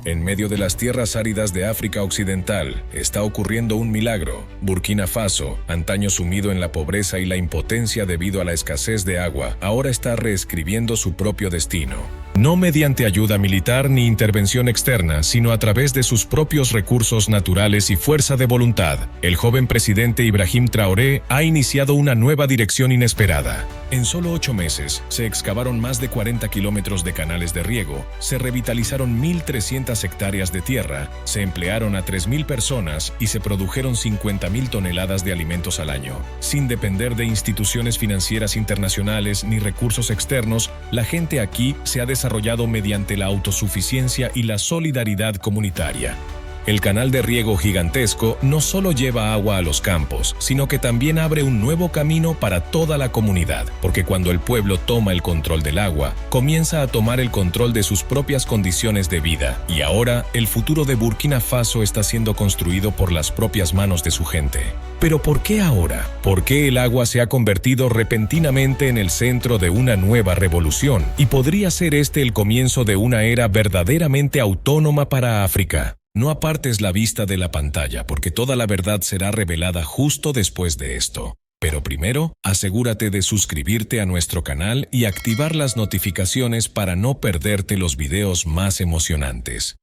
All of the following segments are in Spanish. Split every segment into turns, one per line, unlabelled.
En medio de las tierras áridas de África Occidental está ocurriendo un milagro. Burkina Faso, antaño sumido en la pobreza y la impotencia debido a la escasez de agua, ahora está reescribiendo su propio destino. No mediante ayuda militar ni intervención externa, sino a través de sus propios recursos naturales y fuerza de voluntad, el joven presidente Ibrahim Traoré ha iniciado una nueva dirección inesperada. En solo 8 meses, se excavaron más de 40 kilómetros de canales de riego, se revitalizaron 1.300 hectáreas de tierra, se emplearon a 3.000 personas y se produjeron 50.000 toneladas de alimentos al año. Sin depender de instituciones financieras internacionales ni recursos externos, la gente aquí se ha desarrollado mediante la autosuficiencia y la solidaridad comunitaria. El canal de riego gigantesco no solo lleva agua a los campos, sino que también abre un nuevo camino para toda la comunidad, porque cuando el pueblo toma el control del agua, comienza a tomar el control de sus propias condiciones de vida, y ahora el futuro de Burkina Faso está siendo construido por las propias manos de su gente. Pero ¿por qué ahora? ¿Por qué el agua se ha convertido repentinamente en el centro de una nueva revolución? Y podría ser este el comienzo de una era verdaderamente autónoma para África. No apartes la vista de la pantalla, porque toda la verdad será revelada justo después de esto. Pero primero, asegúrate de suscribirte a nuestro canal y activar las notificaciones para no perderte los videos más emocionantes.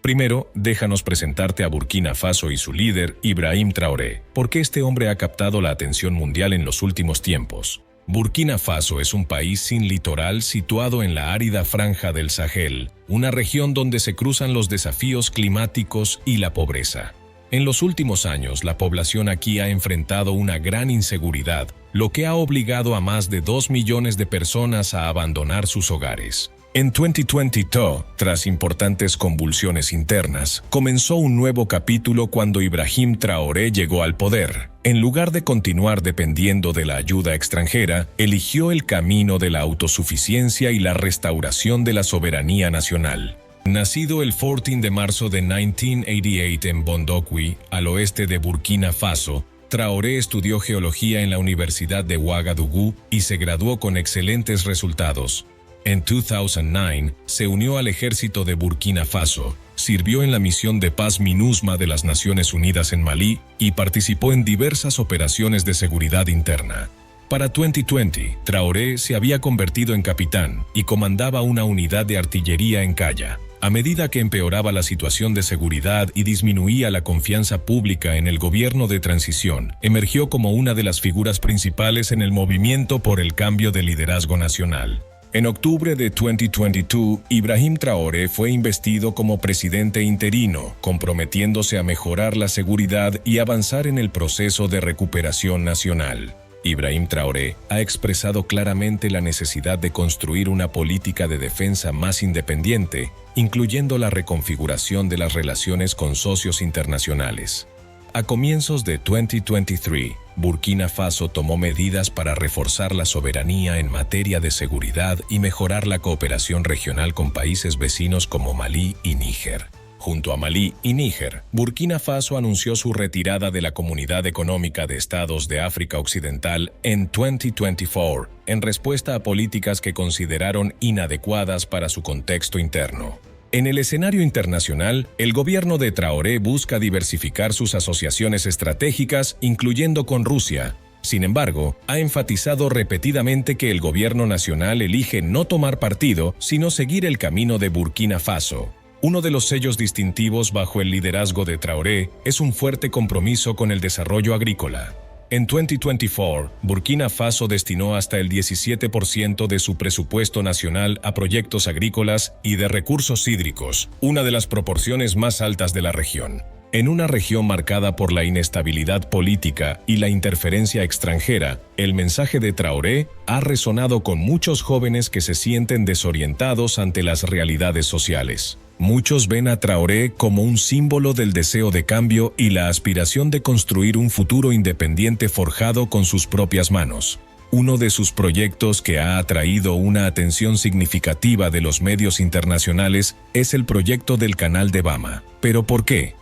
Primero, déjanos presentarte a Burkina Faso y su líder, Ibrahim Traoré, porque este hombre ha captado la atención mundial en los últimos tiempos. Burkina Faso es un país sin litoral situado en la árida franja del Sahel, una región donde se cruzan los desafíos climáticos y la pobreza. En los últimos años, la población aquí ha enfrentado una gran inseguridad, lo que ha obligado a más de 2 millones de personas a abandonar sus hogares. En 2022, tras importantes convulsiones internas, comenzó un nuevo capítulo cuando Ibrahim Traoré llegó al poder. En lugar de continuar dependiendo de la ayuda extranjera, eligió el camino de la autosuficiencia y la restauración de la soberanía nacional. Nacido el 14 de marzo de 1988 en Bondokwi, al oeste de Burkina Faso, Traoré estudió geología en la Universidad de Ouagadougou y se graduó con excelentes resultados. En 2009, se unió al ejército de Burkina Faso, sirvió en la misión de paz MINUSMA de las Naciones Unidas en Malí y participó en diversas operaciones de seguridad interna. Para 2020, Traoré se había convertido en capitán y comandaba una unidad de artillería en Kaya. A medida que empeoraba la situación de seguridad y disminuía la confianza pública en el gobierno de transición, emergió como una de las figuras principales en el movimiento por el cambio de liderazgo nacional. En octubre de 2022, Ibrahim Traoré fue investido como presidente interino, comprometiéndose a mejorar la seguridad y avanzar en el proceso de recuperación nacional. Ibrahim Traoré ha expresado claramente la necesidad de construir una política de defensa más independiente, incluyendo la reconfiguración de las relaciones con socios internacionales. A comienzos de 2023, Burkina Faso tomó medidas para reforzar la soberanía en materia de seguridad y mejorar la cooperación regional con países vecinos como Malí y Níger. Junto a Malí y Níger, Burkina Faso anunció su retirada de la Comunidad Económica de Estados de África Occidental en 2024, en respuesta a políticas que consideraron inadecuadas para su contexto interno. En el escenario internacional, el gobierno de Traoré busca diversificar sus asociaciones estratégicas, incluyendo con Rusia. Sin embargo, ha enfatizado repetidamente que el gobierno nacional elige no tomar partido, sino seguir el camino de Burkina Faso. Uno de los sellos distintivos bajo el liderazgo de Traoré es un fuerte compromiso con el desarrollo agrícola. En 2024, Burkina Faso destinó hasta el 17% de su presupuesto nacional a proyectos agrícolas y de recursos hídricos, una de las proporciones más altas de la región. En una región marcada por la inestabilidad política y la interferencia extranjera, el mensaje de Traoré ha resonado con muchos jóvenes que se sienten desorientados ante las realidades sociales. Muchos ven a Traoré como un símbolo del deseo de cambio y la aspiración de construir un futuro independiente forjado con sus propias manos. Uno de sus proyectos que ha atraído una atención significativa de los medios internacionales es el proyecto del Canal de Bama. ¿Pero por qué?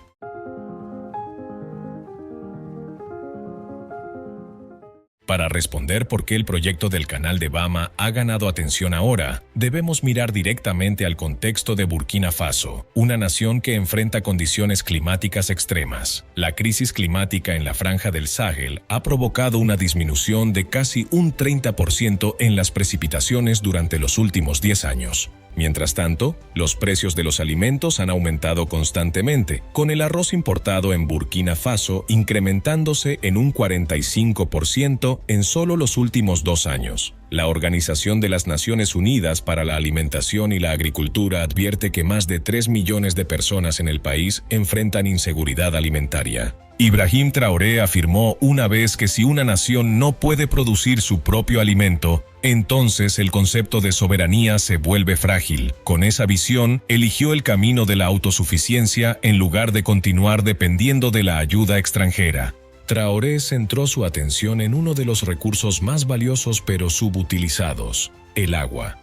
Para responder por qué el proyecto del Canal de Bama ha ganado atención ahora, debemos mirar directamente al contexto de Burkina Faso, una nación que enfrenta condiciones climáticas extremas. La crisis climática en la franja del Sahel ha provocado una disminución de casi un 30% en las precipitaciones durante los últimos 10 años. Mientras tanto, los precios de los alimentos han aumentado constantemente, con el arroz importado en Burkina Faso incrementándose en un 45% en solo los últimos 2 años. La Organización de las Naciones Unidas para la Alimentación y la Agricultura advierte que más de 3 millones de personas en el país enfrentan inseguridad alimentaria. Ibrahim Traoré afirmó una vez que si una nación no puede producir su propio alimento, entonces el concepto de soberanía se vuelve frágil. Con esa visión, eligió el camino de la autosuficiencia en lugar de continuar dependiendo de la ayuda extranjera. Traoré centró su atención en uno de los recursos más valiosos pero subutilizados: el agua.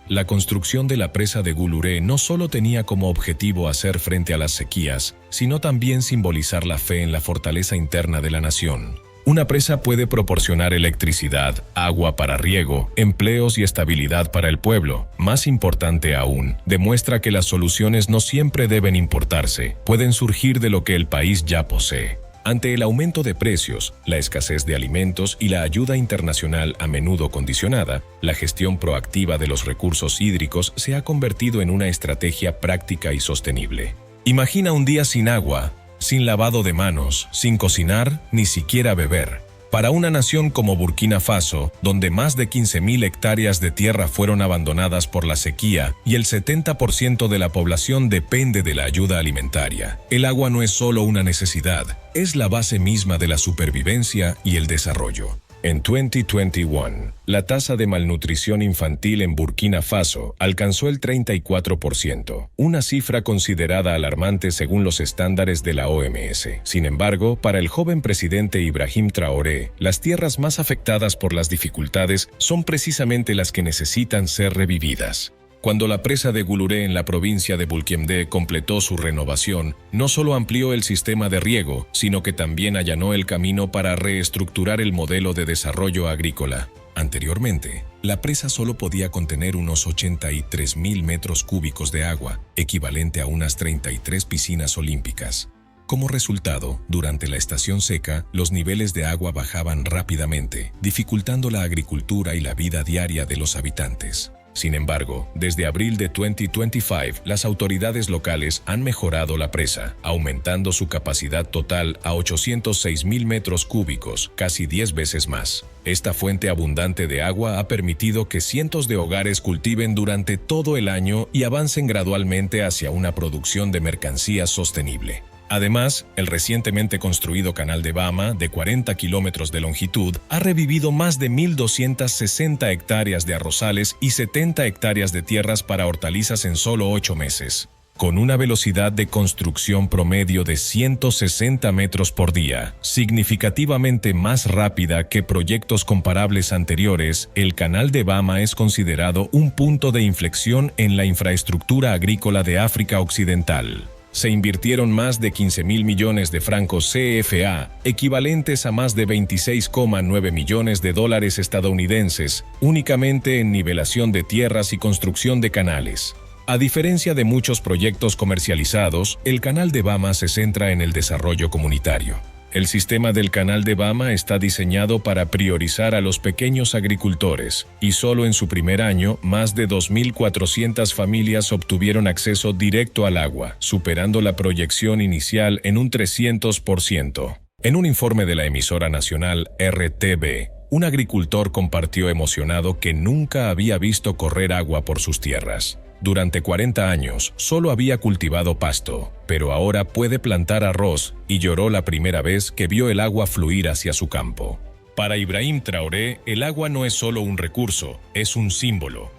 La construcción de la presa de Goulouré no solo tenía como objetivo hacer frente a las sequías, sino también simbolizar la fe en la fortaleza interna de la nación. Una presa puede proporcionar electricidad, agua para riego, empleos y estabilidad para el pueblo. Más importante aún, demuestra que las soluciones no siempre deben importarse, pueden surgir de lo que el país ya posee. Ante el aumento de precios, la escasez de alimentos y la ayuda internacional a menudo condicionada, la gestión proactiva de los recursos hídricos se ha convertido en una estrategia práctica y sostenible. Imagina un día sin agua, sin lavado de manos, sin cocinar, ni siquiera beber. Para una nación como Burkina Faso, donde más de 15.000 hectáreas de tierra fueron abandonadas por la sequía y el 70% de la población depende de la ayuda alimentaria, el agua no es solo una necesidad, es la base misma de la supervivencia y el desarrollo. En 2021, la tasa de malnutrición infantil en Burkina Faso alcanzó el 34%, una cifra considerada alarmante según los estándares de la OMS. Sin embargo, para el joven presidente Ibrahim Traoré, las tierras más afectadas por las dificultades son precisamente las que necesitan ser revividas. Cuando la presa de Goulouré en la provincia de Bulquiemdé completó su renovación, no solo amplió el sistema de riego, sino que también allanó el camino para reestructurar el modelo de desarrollo agrícola. Anteriormente, la presa solo podía contener unos 83.000 metros cúbicos de agua, equivalente a unas 33 piscinas olímpicas. Como resultado, durante la estación seca, los niveles de agua bajaban rápidamente, dificultando la agricultura y la vida diaria de los habitantes. Sin embargo, desde abril de 2025, las autoridades locales han mejorado la presa, aumentando su capacidad total a 806.000 metros cúbicos, casi 10 veces más. Esta fuente abundante de agua ha permitido que cientos de hogares cultiven durante todo el año y avancen gradualmente hacia una producción de mercancías sostenible. Además, el recientemente construido Canal de Bama, de 40 kilómetros de longitud, ha revivido más de 1.260 hectáreas de arrozales y 70 hectáreas de tierras para hortalizas en solo 8 meses. Con una velocidad de construcción promedio de 160 metros por día, significativamente más rápida que proyectos comparables anteriores, el Canal de Bama es considerado un punto de inflexión en la infraestructura agrícola de África Occidental. Se invirtieron más de 15.000 millones de francos CFA, equivalentes a más de 26,9 millones de dólares estadounidenses, únicamente en nivelación de tierras y construcción de canales. A diferencia de muchos proyectos comercializados, el Canal de Bama se centra en el desarrollo comunitario. El sistema del Canal de Bama está diseñado para priorizar a los pequeños agricultores, y solo en su primer año, más de 2.400 familias obtuvieron acceso directo al agua, superando la proyección inicial en un 300%. En un informe de la emisora nacional RTV, un agricultor compartió emocionado que nunca había visto correr agua por sus tierras. Durante 40 años, solo había cultivado pasto, pero ahora puede plantar arroz y lloró la primera vez que vio el agua fluir hacia su campo. Para Ibrahim Traoré, el agua no es solo un recurso, es un símbolo.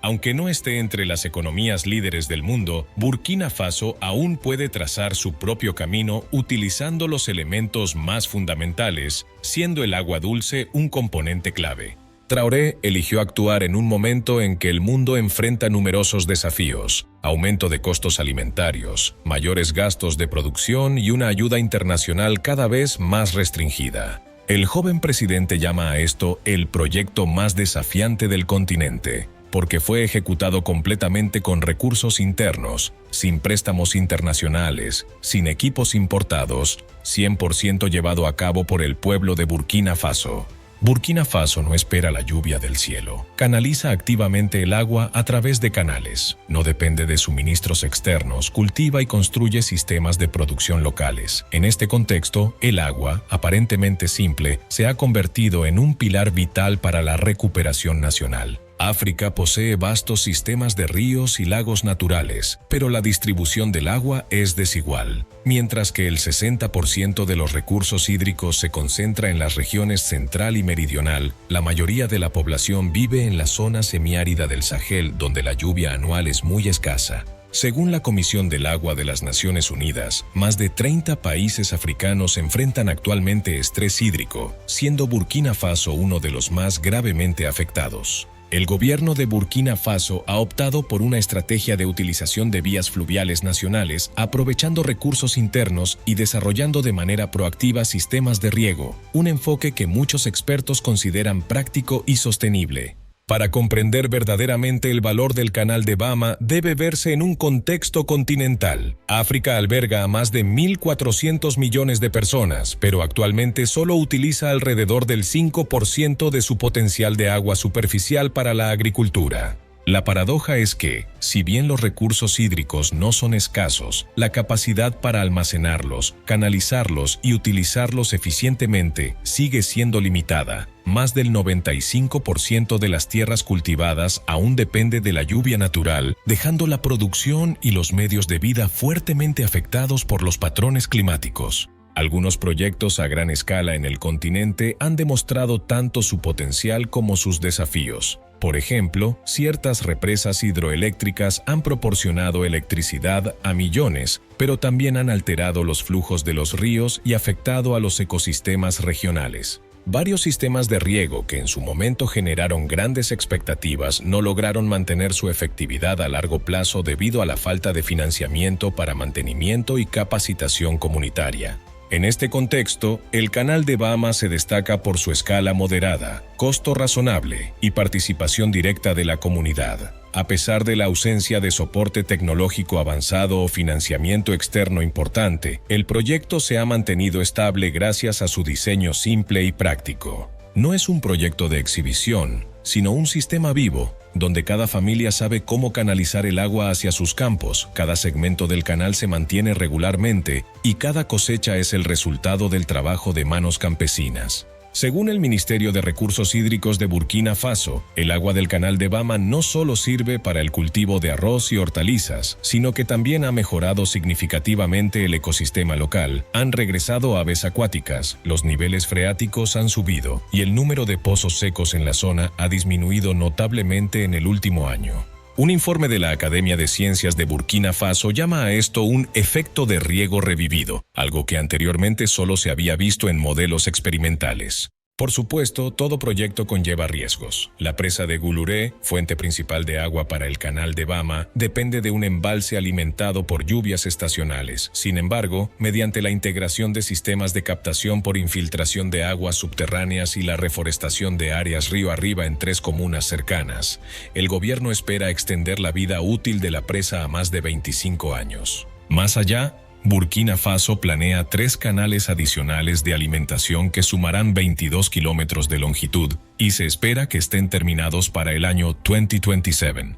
Aunque no esté entre las economías líderes del mundo, Burkina Faso aún puede trazar su propio camino utilizando los elementos más fundamentales, siendo el agua dulce un componente clave. Traoré eligió actuar en un momento en que el mundo enfrenta numerosos desafíos: aumento de costos alimentarios, mayores gastos de producción y una ayuda internacional cada vez más restringida. El joven presidente llama a esto el proyecto más desafiante del continente, porque fue ejecutado completamente con recursos internos, sin préstamos internacionales, sin equipos importados, 100% llevado a cabo por el pueblo de Burkina Faso. Burkina Faso no espera la lluvia del cielo. Canaliza activamente el agua a través de canales. No depende de suministros externos, cultiva y construye sistemas de producción locales. En este contexto, el agua, aparentemente simple, se ha convertido en un pilar vital para la recuperación nacional. África posee vastos sistemas de ríos y lagos naturales, pero la distribución del agua es desigual. Mientras que el 60% de los recursos hídricos se concentra en las regiones central y meridional, la mayoría de la población vive en la zona semiárida del Sahel, donde la lluvia anual es muy escasa. Según la Comisión del Agua de las Naciones Unidas, más de 30 países africanos enfrentan actualmente estrés hídrico, siendo Burkina Faso uno de los más gravemente afectados. El gobierno de Burkina Faso ha optado por una estrategia de utilización de vías fluviales nacionales, aprovechando recursos internos y desarrollando de manera proactiva sistemas de riego, un enfoque que muchos expertos consideran práctico y sostenible. Para comprender verdaderamente el valor del Canal de Bama, debe verse en un contexto continental. África alberga a más de 1.400 millones de personas, pero actualmente solo utiliza alrededor del 5% de su potencial de agua superficial para la agricultura. La paradoja es que, si bien los recursos hídricos no son escasos, la capacidad para almacenarlos, canalizarlos y utilizarlos eficientemente sigue siendo limitada. Más del 95% de las tierras cultivadas aún depende de la lluvia natural, dejando la producción y los medios de vida fuertemente afectados por los patrones climáticos. Algunos proyectos a gran escala en el continente han demostrado tanto su potencial como sus desafíos. Por ejemplo, ciertas represas hidroeléctricas han proporcionado electricidad a millones, pero también han alterado los flujos de los ríos y afectado a los ecosistemas regionales. Varios sistemas de riego que en su momento generaron grandes expectativas no lograron mantener su efectividad a largo plazo debido a la falta de financiamiento para mantenimiento y capacitación comunitaria. En este contexto, el Canal de Bama se destaca por su escala moderada, costo razonable y participación directa de la comunidad. A pesar de la ausencia de soporte tecnológico avanzado o financiamiento externo importante, el proyecto se ha mantenido estable gracias a su diseño simple y práctico. No es un proyecto de exhibición, sino un sistema vivo, donde cada familia sabe cómo canalizar el agua hacia sus campos, cada segmento del canal se mantiene regularmente y cada cosecha es el resultado del trabajo de manos campesinas. Según el Ministerio de Recursos Hídricos de Burkina Faso, el agua del Canal de Bama no solo sirve para el cultivo de arroz y hortalizas, sino que también ha mejorado significativamente el ecosistema local. Han regresado aves acuáticas, los niveles freáticos han subido y el número de pozos secos en la zona ha disminuido notablemente en el último año. Un informe de la Academia de Ciencias de Burkina Faso llama a esto un efecto de riego revivido, algo que anteriormente solo se había visto en modelos experimentales. Por supuesto, todo proyecto conlleva riesgos. La presa de Goulouré, fuente principal de agua para el Canal de Bama, depende de un embalse alimentado por lluvias estacionales. Sin embargo, mediante la integración de sistemas de captación por infiltración de aguas subterráneas y la reforestación de áreas río arriba en 3 comunas cercanas, el gobierno espera extender la vida útil de la presa a más de 25 años. Más allá, Burkina Faso planea 3 canales adicionales de alimentación que sumarán 22 kilómetros de longitud y se espera que estén terminados para el año 2027.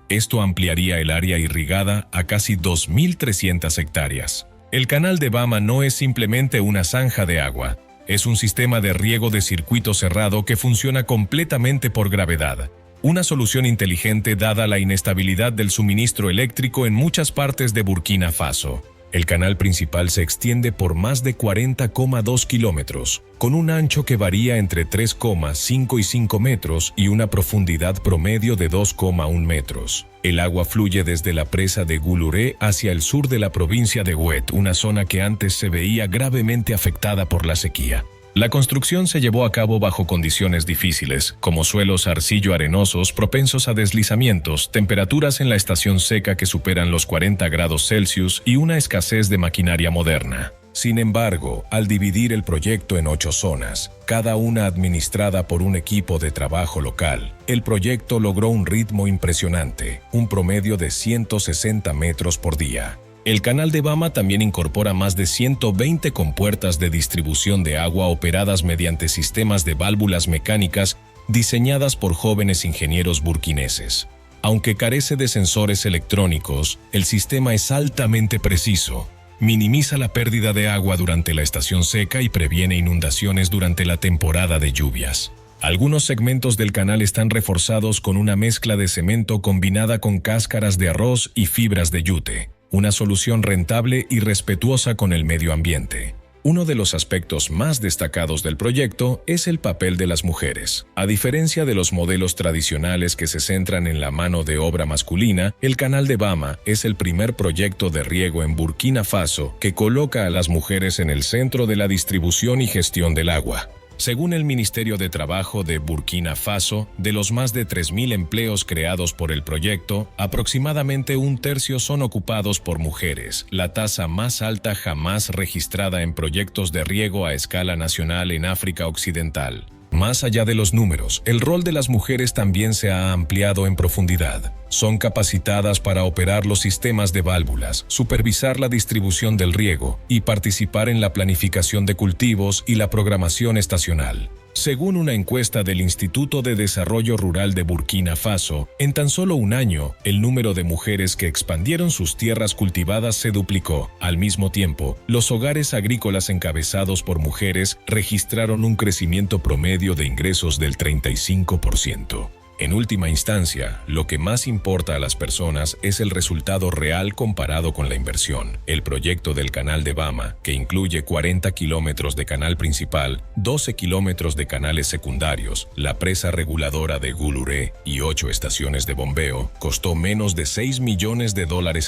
Esto ampliaría el área irrigada a casi 2.300 hectáreas. El Canal de Bama no es simplemente una zanja de agua, es un sistema de riego de circuito cerrado que funciona completamente por gravedad. Una solución inteligente dada la inestabilidad del suministro eléctrico en muchas partes de Burkina Faso. El canal principal se extiende por más de 40,2 kilómetros, con un ancho que varía entre 3,5 y 5 metros y una profundidad promedio de 2,1 metros. El agua fluye desde la presa de Goulouré hacia el sur de la provincia de Oued, una zona que antes se veía gravemente afectada por la sequía. La construcción se llevó a cabo bajo condiciones difíciles, como suelos arcillo-arenosos propensos a deslizamientos, temperaturas en la estación seca que superan los 40 grados Celsius y una escasez de maquinaria moderna. Sin embargo, al dividir el proyecto en 8 zonas, cada una administrada por un equipo de trabajo local, el proyecto logró un ritmo impresionante, un promedio de 160 metros por día. El canal de Bama también incorpora más de 120 compuertas de distribución de agua operadas mediante sistemas de válvulas mecánicas diseñadas por jóvenes ingenieros burkineses. Aunque carece de sensores electrónicos, el sistema es altamente preciso. Minimiza la pérdida de agua durante la estación seca y previene inundaciones durante la temporada de lluvias. Algunos segmentos del canal están reforzados con una mezcla de cemento combinada con cáscaras de arroz y fibras de yute, una solución rentable y respetuosa con el medio ambiente. Uno de los aspectos más destacados del proyecto es el papel de las mujeres. A diferencia de los modelos tradicionales que se centran en la mano de obra masculina, el Canal de Bama es el primer proyecto de riego en Burkina Faso que coloca a las mujeres en el centro de la distribución y gestión del agua. Según el Ministerio de Trabajo de Burkina Faso, de los más de 3.000 empleos creados por el proyecto, aproximadamente un tercio son ocupados por mujeres, la tasa más alta jamás registrada en proyectos de riego a escala nacional en África Occidental. Más allá de los números, el rol de las mujeres también se ha ampliado en profundidad. Son capacitadas para operar los sistemas de válvulas, supervisar la distribución del riego y participar en la planificación de cultivos y la programación estacional. Según una encuesta del Instituto de Desarrollo Rural de Burkina Faso, en tan solo un año, el número de mujeres que expandieron sus tierras cultivadas se duplicó. Al mismo tiempo, los hogares agrícolas encabezados por mujeres registraron un crecimiento promedio de ingresos del 35%. En última instancia, lo que más importa a las personas es el resultado real comparado con la inversión. El proyecto del Canal de Bama, que incluye 40 kilómetros de canal principal, 12 kilómetros de canales secundarios, la presa reguladora de Guluré y 8 estaciones de bombeo, costó menos de $6 millones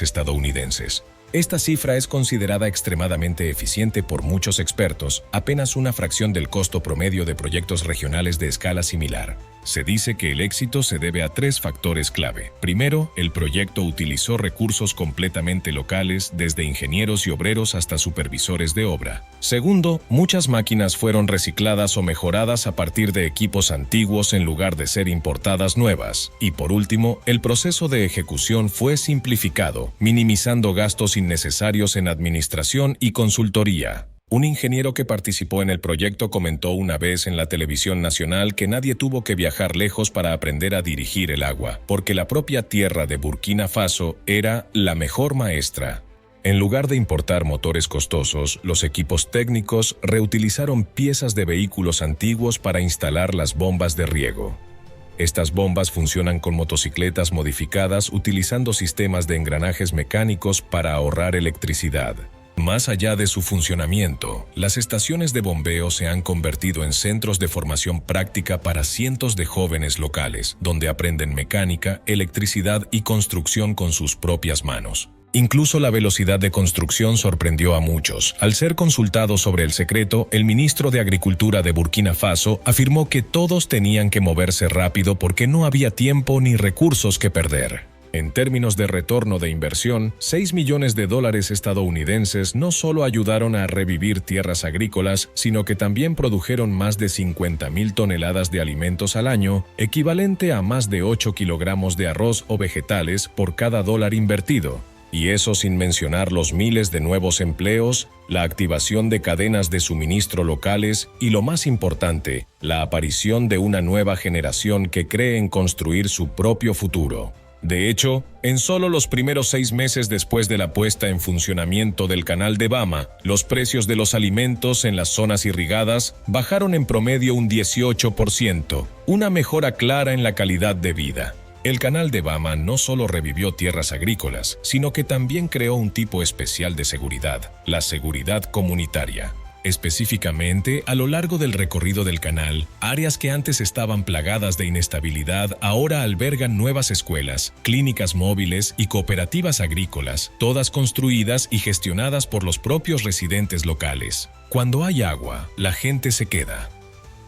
estadounidenses. Esta cifra es considerada extremadamente eficiente por muchos expertos, apenas una fracción del costo promedio de proyectos regionales de escala similar. Se dice que el éxito se debe a 3 factores clave. Primero, el proyecto utilizó recursos completamente locales, desde ingenieros y obreros hasta supervisores de obra. Segundo, muchas máquinas fueron recicladas o mejoradas a partir de equipos antiguos en lugar de ser importadas nuevas. Y por último, el proceso de ejecución fue simplificado, minimizando gastos innecesarios en administración y consultoría. Un ingeniero que participó en el proyecto comentó una vez en la televisión nacional que nadie tuvo que viajar lejos para aprender a dirigir el agua, porque la propia tierra de Burkina Faso era la mejor maestra. En lugar de importar motores costosos, los equipos técnicos reutilizaron piezas de vehículos antiguos para instalar las bombas de riego. Estas bombas funcionan con motocicletas modificadas utilizando sistemas de engranajes mecánicos para ahorrar electricidad. Más allá de su funcionamiento, las estaciones de bombeo se han convertido en centros de formación práctica para cientos de jóvenes locales, donde aprenden mecánica, electricidad y construcción con sus propias manos. Incluso la velocidad de construcción sorprendió a muchos. Al ser consultado sobre el secreto, el ministro de Agricultura de Burkina Faso afirmó que todos tenían que moverse rápido porque no había tiempo ni recursos que perder. En términos de retorno de inversión, $6 millones estadounidenses no solo ayudaron a revivir tierras agrícolas, sino que también produjeron más de 50.000 toneladas de alimentos al año, equivalente a más de 8 kilogramos de arroz o vegetales por cada dólar invertido. Y eso sin mencionar los miles de nuevos empleos, la activación de cadenas de suministro locales y, lo más importante, la aparición de una nueva generación que cree en construir su propio futuro. De hecho, en solo los primeros 6 meses después de la puesta en funcionamiento del Canal de Bama, los precios de los alimentos en las zonas irrigadas bajaron en promedio un 18%, una mejora clara en la calidad de vida. El Canal de Bama no solo revivió tierras agrícolas, sino que también creó un tipo especial de seguridad, la seguridad comunitaria. Específicamente, a lo largo del recorrido del canal, áreas que antes estaban plagadas de inestabilidad ahora albergan nuevas escuelas, clínicas móviles y cooperativas agrícolas, todas construidas y gestionadas por los propios residentes locales. Cuando hay agua, la gente se queda.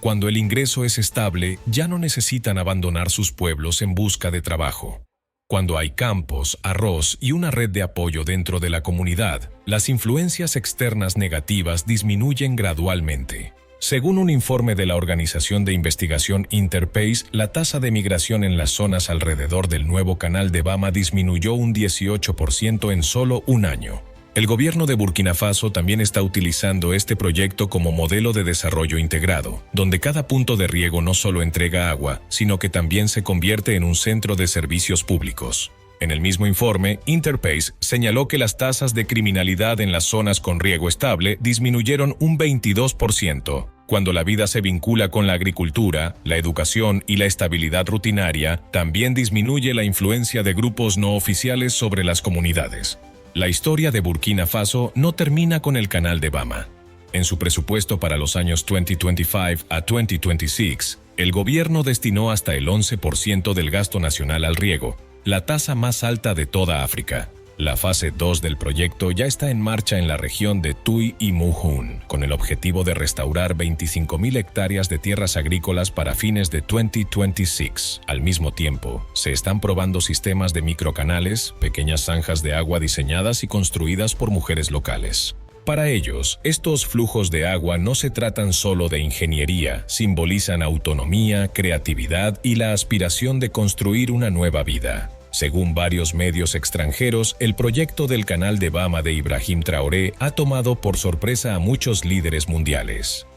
Cuando el ingreso es estable, ya no necesitan abandonar sus pueblos en busca de trabajo. Cuando hay campos, arroz y una red de apoyo dentro de la comunidad, las influencias externas negativas disminuyen gradualmente. Según un informe de la organización de investigación Interpace, la tasa de migración en las zonas alrededor del nuevo canal de Bama disminuyó un 18% en solo un año. El gobierno de Burkina Faso también está utilizando este proyecto como modelo de desarrollo integrado, donde cada punto de riego no solo entrega agua, sino que también se convierte en un centro de servicios públicos. En el mismo informe, Interpace señaló que las tasas de criminalidad en las zonas con riego estable disminuyeron un 22%. Cuando la vida se vincula con la agricultura, la educación y la estabilidad rutinaria, también disminuye la influencia de grupos no oficiales sobre las comunidades. La historia de Burkina Faso no termina con el canal de Bama. En su presupuesto para los años 2025 a 2026, el gobierno destinó hasta el 11% del gasto nacional al riego, la tasa más alta de toda África. La fase 2 del proyecto ya está en marcha en la región de Tuy y Muhun, con el objetivo de restaurar 25.000 hectáreas de tierras agrícolas para fines de 2026. Al mismo tiempo, se están probando sistemas de microcanales, pequeñas zanjas de agua diseñadas y construidas por mujeres locales. Para ellos, estos flujos de agua no se tratan solo de ingeniería, simbolizan autonomía, creatividad y la aspiración de construir una nueva vida. Según varios medios extranjeros, el proyecto del canal de Bama de Ibrahim Traoré ha tomado por sorpresa a muchos líderes mundiales.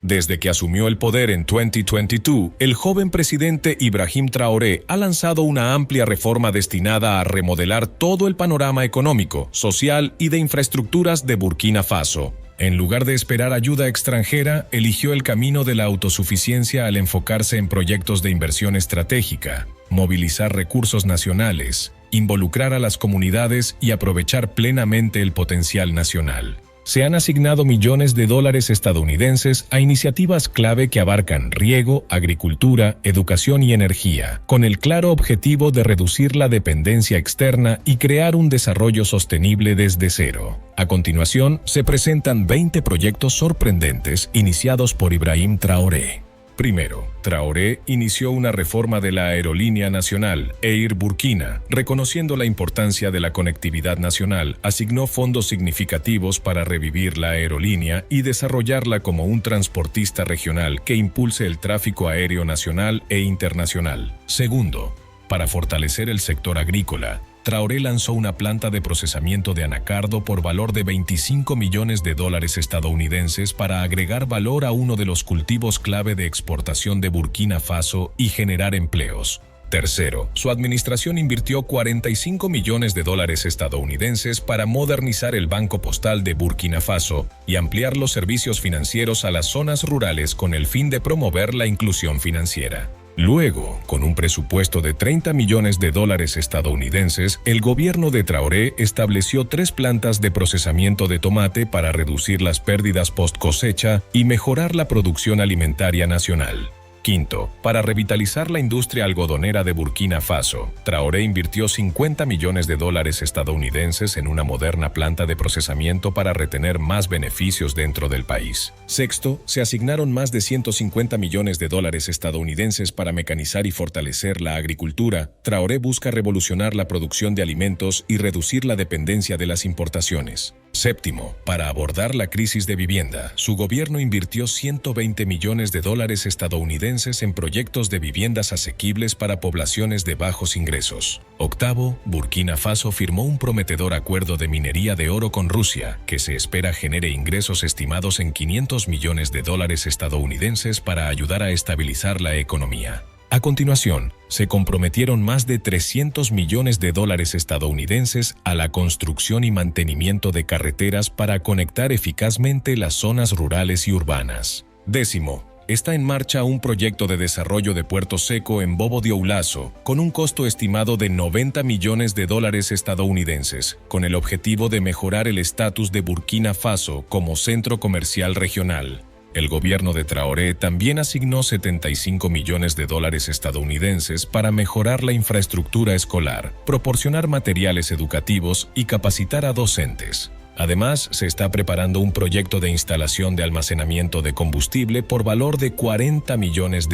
Desde que asumió el poder en 2022, el joven presidente Ibrahim Traoré ha lanzado una amplia reforma destinada a remodelar todo el panorama económico, social y de infraestructuras de Burkina Faso. En lugar de esperar ayuda extranjera, eligió el camino de la autosuficiencia al enfocarse en proyectos de inversión estratégica, movilizar recursos nacionales, involucrar a las comunidades y aprovechar plenamente el potencial nacional. Se han asignado millones de dólares estadounidenses a iniciativas clave que abarcan riego, agricultura, educación y energía, con el claro objetivo de reducir la dependencia externa y crear un desarrollo sostenible desde cero. A continuación, se presentan 20 proyectos sorprendentes iniciados por Ibrahim Traoré. Primero, Traoré inició una reforma de la aerolínea nacional, Air Burkina. Reconociendo la importancia de la conectividad nacional, asignó fondos significativos para revivir la aerolínea y desarrollarla como un transportista regional que impulse el tráfico aéreo nacional e internacional. Segundo, para fortalecer el sector agrícola, Traoré lanzó una planta de procesamiento de anacardo por valor de $25 millones estadounidenses para agregar valor a uno de los cultivos clave de exportación de Burkina Faso y generar empleos. Tercero, su administración invirtió $45 millones estadounidenses para modernizar el Banco Postal de Burkina Faso y ampliar los servicios financieros a las zonas rurales con el fin de promover la inclusión financiera. Luego, con un presupuesto de $30 millones estadounidenses, el gobierno de Traoré estableció 3 plantas de procesamiento de tomate para reducir las pérdidas post cosecha y mejorar la producción alimentaria nacional. Quinto, para revitalizar la industria algodonera de Burkina Faso, Traoré invirtió $50 millones estadounidenses en una moderna planta de procesamiento para retener más beneficios dentro del país. Sexto, se asignaron más de $150 millones estadounidenses para mecanizar y fortalecer la agricultura. Traoré busca revolucionar la producción de alimentos y reducir la dependencia de las importaciones. Séptimo, para abordar la crisis de vivienda, su gobierno invirtió $120 millones estadounidenses en proyectos de viviendas asequibles para poblaciones de bajos ingresos. Octavo, Burkina Faso firmó un prometedor acuerdo de minería de oro con Rusia, que se espera genere ingresos estimados en $500 millones estadounidenses para ayudar a estabilizar la economía. A continuación, se comprometieron más de $300 millones estadounidenses a la construcción y mantenimiento de carreteras para conectar eficazmente las zonas rurales y urbanas. Décimo, está en marcha un proyecto de desarrollo de puerto seco en Bobo Dioulasso, con un costo estimado de $90 millones estadounidenses, con el objetivo de mejorar el estatus de Burkina Faso como centro comercial regional. El gobierno de Traoré también asignó $75 millones estadounidenses para mejorar la infraestructura escolar, proporcionar materiales educativos y capacitar a docentes. Además, se está preparando un proyecto de instalación de almacenamiento de combustible por valor de $40 millones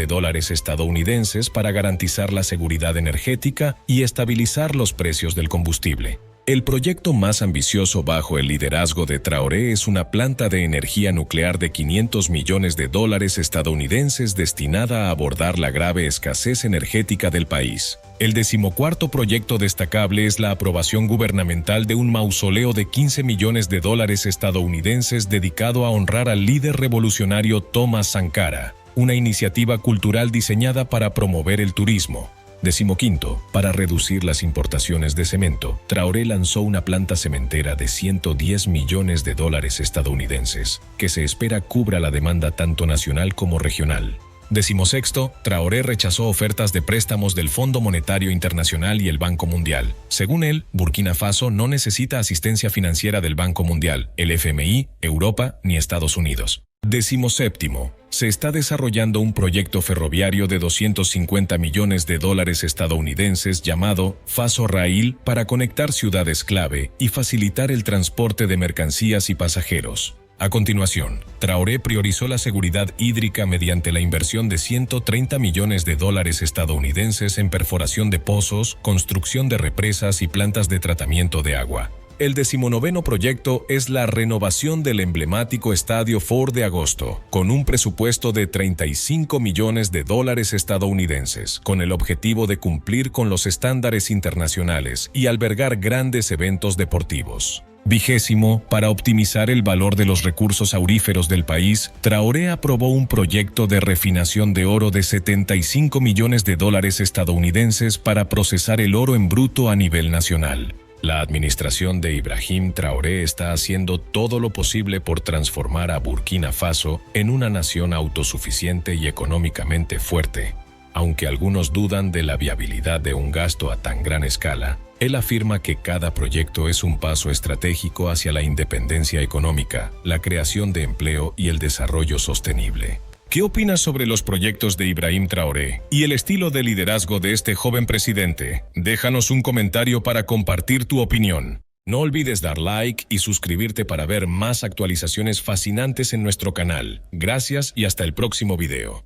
estadounidenses para garantizar la seguridad energética y estabilizar los precios del combustible. El proyecto más ambicioso bajo el liderazgo de Traoré es una planta de energía nuclear de $500 millones estadounidenses destinada a abordar la grave escasez energética del país. El 14º proyecto destacable es la aprobación gubernamental de un mausoleo de $15 millones estadounidenses dedicado a honrar al líder revolucionario Thomas Sankara, una iniciativa cultural diseñada para promover el turismo. 15. Para reducir las importaciones de cemento, Traoré lanzó una planta cementera de $110 millones estadounidenses, que se espera cubra la demanda tanto nacional como regional. 16. Traoré rechazó ofertas de préstamos del Fondo Monetario Internacional y el Banco Mundial. Según él, Burkina Faso no necesita asistencia financiera del Banco Mundial, el FMI, Europa ni Estados Unidos. 17. Se está desarrollando un proyecto ferroviario de $250 millones estadounidenses llamado Faso Rail para conectar ciudades clave y facilitar el transporte de mercancías y pasajeros. A continuación, Traoré priorizó la seguridad hídrica mediante la inversión de $130 millones estadounidenses en perforación de pozos, construcción de represas y plantas de tratamiento de agua. El 19º proyecto es la renovación del emblemático Estadio Ford de Agosto, con un presupuesto de $35 millones estadounidenses, con el objetivo de cumplir con los estándares internacionales y albergar grandes eventos deportivos. 20. Para optimizar el valor de los recursos auríferos del país, Traoré aprobó un proyecto de refinación de oro de $75 millones estadounidenses para procesar el oro en bruto a nivel nacional. La administración de Ibrahim Traoré está haciendo todo lo posible por transformar a Burkina Faso en una nación autosuficiente y económicamente fuerte. Aunque algunos dudan de la viabilidad de un gasto a tan gran escala, él afirma que cada proyecto es un paso estratégico hacia la independencia económica, la creación de empleo y el desarrollo sostenible. ¿Qué opinas sobre los proyectos de Ibrahim Traoré y el estilo de liderazgo de este joven presidente? Déjanos un comentario para compartir tu opinión. No olvides dar like y suscribirte para ver más actualizaciones fascinantes en nuestro canal. Gracias y hasta el próximo video.